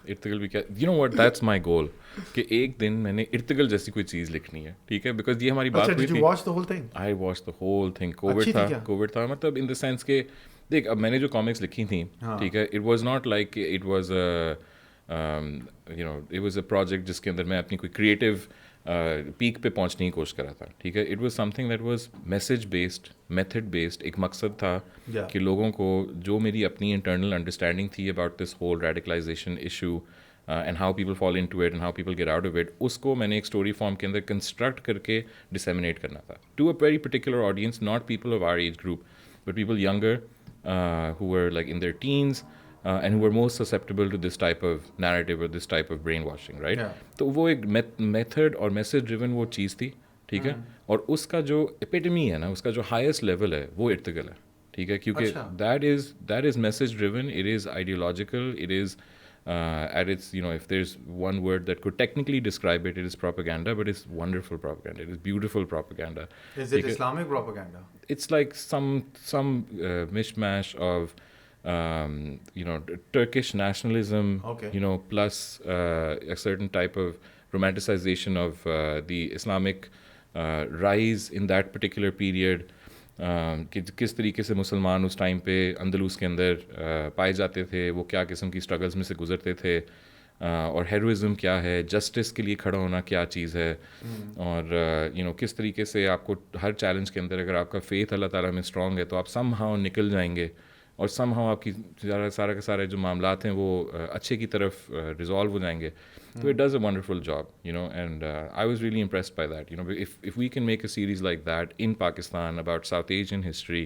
इर्तिगल भी क्या, you know what, that's my goal कि एक दिन मैंने इर्तिगल जैसी कोई चीज़ लिखनी है, ठीक है, बिकॉज ये हमारी अच्छा, बात हुई डिड यू थी। Watch the whole thing? I watch the whole thing. Covid अच्छी थी था, क्या? कोविड था, मतलब इन द सेंस के देख, अब मैंने जो कॉमिक्स लिखी थी, हाँ। ठीक है, it was not like it was you know it was a project जिसके अंदर मैं अपनी कोई क्रिएटिव पीक पे पहुंचने की कोशिश कर रहा था, ठीक है। It was something that was message based, method based. एक मकसद था या कि लोगों को जो मेरी अपनी इंटरनल अंडरस्टैंडिंग थी about this whole radicalization issue and how people fall into it and how people get out of it, उसको मैंने एक स्टोरी फॉर्म के अंदर कंस्ट्रक्ट करके डिसेमिनेट करना था to a very particular audience, not people of our age group but people younger who were like in their teens and who were most susceptible to this type of narrative or this type of brainwashing, right? या तो वो एक method और message driven वो चीज़ थी, ठीक है। और उसका जो एपिटमी है ना, उसका जो हाईएस्ट लेवल है वो इर्तिगल है, ठीक है, क्योंकि अच्छा। That is message driven, it is ideological, it is at its, you know, if there's one word that could technically describe it, it is propaganda, but it's wonderful propaganda, it is beautiful propaganda, is it ठीक है। Islamic propaganda? It's like some mishmash of you know, Turkish nationalism, Okay. you know, plus a certain type of romanticization of the Islamic rise in that particular period, कि किस तरीके से मुसलमान उस time पे अंदलूस के अंदर पाए जाते थे, वो क्या किस्म की स्ट्रगल्स में से गुजरते थे, और हेरोइज़म क्या है, जस्टिस के लिए खड़ा होना क्या चीज़ है, और यू नो किस तरीके से आपको हर चैलेंज के अंदर अगर आपका फेथ अल्लाह ताला में स्ट्रांग है तो आप सम हाउ निकल जाएंगे, और सम हाउ आपकी सारा के सारे जो मामलात हैं वो अच्छे की तरफ रिजॉल्व हो जाएंगे। तो it does a wonderful job, you know, and I was really impressed by that, you know, if we can make a series like that in Pakistan about South Asian history,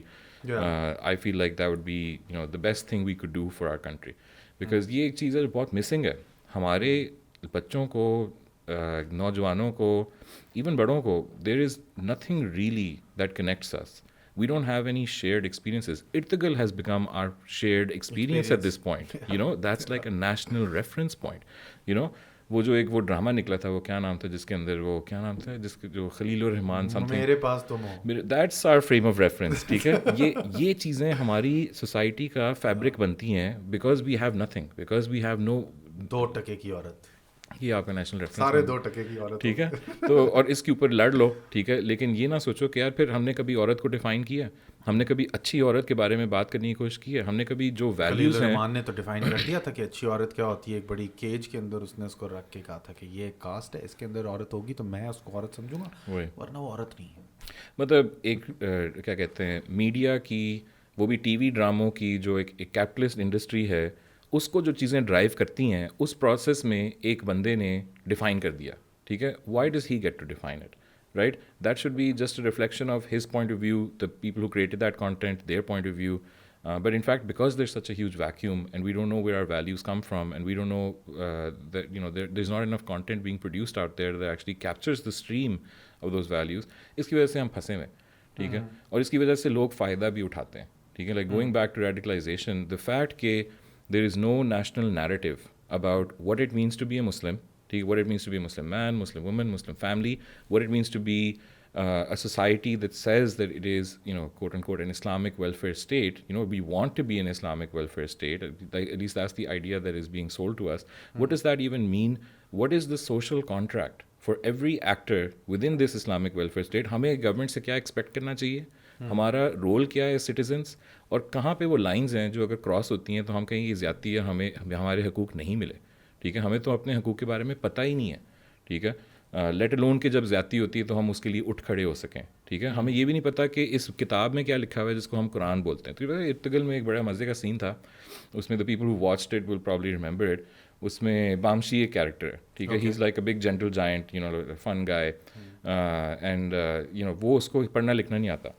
या I feel like that would be, you know, the best thing we could do for our country, because ये एक चीज़ है जो बहुत missing है हमारे बच्चों को, नौजवानों को, इवन बड़ों को। There is nothing really that connects us, we don't have any shared experiences. Irtugal has become our shared experience at experience. this point, you know, that's like a national reference point, you know। वो जो एक वो drama निकला था, वो क्या नाम था जिसके अंदर, वो क्या नाम था जिसके, जो खलीलुर रहमान समथिंग, मेरे पास तुम हो। That's our frame of reference, ठीक है। ये चीज़ें हमारी सोसाइटी का फैब्रिक बनती हैं because we have nothing, because we have no. 2 टके की औरत। ये आपका नेशनल रेफरेंस सारे बन, 2 टके की औरत हो ठीक है। गए। तो और इसके ऊपर लड़ लो, ठीक है, लेकिन ये ना सोचो कि यार फिर हमने कभी औरत को डिफ़ाइन किया है, हमने कभी अच्छी औरत के बारे में बात करने की कोशिश की है, हमने कभी जो खलील वैल्यूज़ हैं। रहमान ने तो डिफाइन कर दिया था कि अच्छी औरत क्या होती है। एक बड़ी केज के अंदर उसने उसको रख के कहा था कि ये एक कास्ट है, इसके अंदर औरत होगी तो मैं उसको औरत समझूंगा, वही वरना वो औरत नहीं है। मतलब एक क्या कहते हैं, मीडिया की, वो भी टीवी ड्रामों की, जो एक कैपिटलिस्ट इंडस्ट्री है, उसको जो चीज़ें ड्राइव करती हैं, उस प्रोसेस में एक बंदे ने डिफ़ाइन कर दिया, ठीक है। Why does he get to define it, right? That should be just a reflection of his point of view, the people who created that content, their point of view. But in fact, because there's such a huge vacuum and we don't know where our values come from, and we don't know that, you know, there's not enough content being produced out there that actually captures the stream of those values, इसकी वजह से हम फंसे हुए, ठीक है। और इसकी वजह से लोग फ़ायदा भी उठाते हैं, ठीक है। Like going back to radicalisation, the fact के there is no national narrative about what it means to be a Muslim, ठीक है, what it means to be a Muslim man, Muslim woman, Muslim family, what it means to be a society that says that it is, you know, quote unquote, an Islamic welfare state. You know, we want to be an Islamic welfare state. At least that's the idea that is being sold to us. What does that even mean? What is the social contract for every actor within this Islamic welfare state? हमें government से क्या expect करना चाहिए, हमारा role क्या है citizens, और कहाँ पे वो लाइंस हैं जो अगर क्रॉस होती हैं तो हम कहीं ये ज़्यादती है, हमें हमारे हकूक़ नहीं मिले, ठीक है। हमें तो अपने हकूक़ के बारे में पता ही नहीं है, ठीक है। लेट अलोन कि जब ज़्यादती होती है तो हम उसके लिए उठ खड़े हो सकें, ठीक है। हमें ये भी नहीं पता कि इस किताब में क्या लिखा हुआ है जिसको हम कुरान बोलते हैं। तो इर्तुगल में एक बड़ा मज़े का सीन था, उसमें the people who watched it will probably remember it. उसमें बामशी एक कैरेक्टर है, ठीक है, he is like a big gentle giant, you know, fun guy, and you know, वो उसको पढ़ना लिखना नहीं आता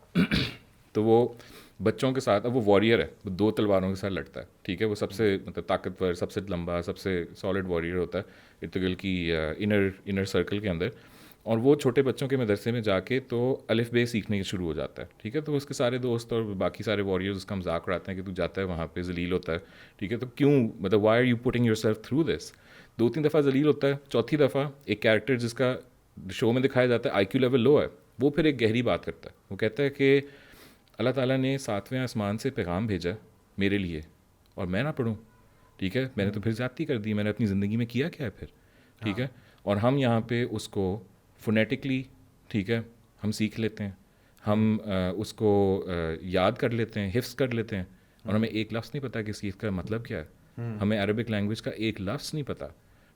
तो वो बच्चों के साथ, अब वो वॉरियर है, वो 2 तलवारों के साथ लड़ता है, ठीक है। वो सबसे मतलब ताकतवर, सबसे लंबा, सबसे सॉलिड वॉरियर होता है इर्तुगल की इनर सर्कल के अंदर। और वो छोटे बच्चों के मदरसे में जाके तो अलिफ बे सीखने शुरू हो जाता है, ठीक है। तो उसके सारे दोस्त और बाकी सारे वॉरियर्स उसका मजाक उड़ाते हैं कि तू जाता है वहाँ पे जलील होता है, ठीक है। तो क्यों, मतलब why are you putting yourself through this. 2-3 दफ़ा जलील होता है, चौथी दफ़ा एक कैरेक्टर जिसका शो में दिखाया जाता है IQ लेवल लो है, वो फिर एक गहरी बात करता है। वो कहता है कि अल्लाह ताला ने 7वें आसमान से पैगाम भेजा मेरे लिए और मैं ना पढ़ूँ, ठीक है, मैंने तो फिर ज़्यादती कर दी, मैंने अपनी ज़िंदगी में किया क्या है फिर, ठीक है। और हम यहाँ पे उसको फोनेटिकली, ठीक है, हम सीख लेते हैं, हम उसको याद कर लेते हैं, हिफ्स कर लेते हैं, और हमें एक लफ्ज़ नहीं पता कि इस चीज़ का मतलब क्या है, हमें अरबिक लैंग्वेज का एक लफ्ज़ नहीं पता,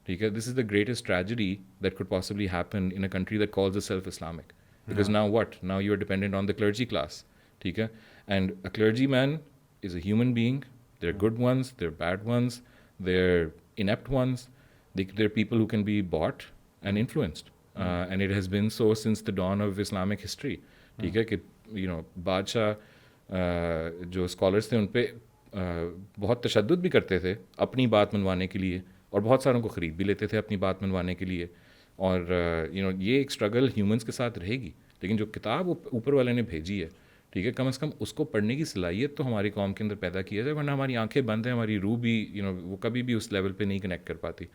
ठीक है। This is the greatest tragedy that could possibly happen in a country that calls itself Islamic, because now what, now you are dependent on the clergy class, ठीक है। And a clergyman is a human being. There are good ones, there are bad ones, there are inept ones. There are people who can be bought and influenced. And it has been so since the dawn of Islamic history. ठीक है कि बादशाह जो scholars थे उन पे बहुत तशद्दुद भी करते थे अपनी बात मनवाने के लिए, और बहुत सारों को ख़रीद भी लेते थे अपनी बात मनवाने के लिए। और ये एक स्ट्रगल ह्यूमंस के साथ रहेगी, लेकिन जो किताब ऊपर वाले ने भेजी है, ठीक है, कम से कम उसको पढ़ने की सलाहियत तो हमारी कौम के अंदर पैदा किया जाए, वरना हमारी आंखें बंद हैं, हमारी रूह भी वो कभी भी उस लेवल पे नहीं कनेक्ट कर पाती।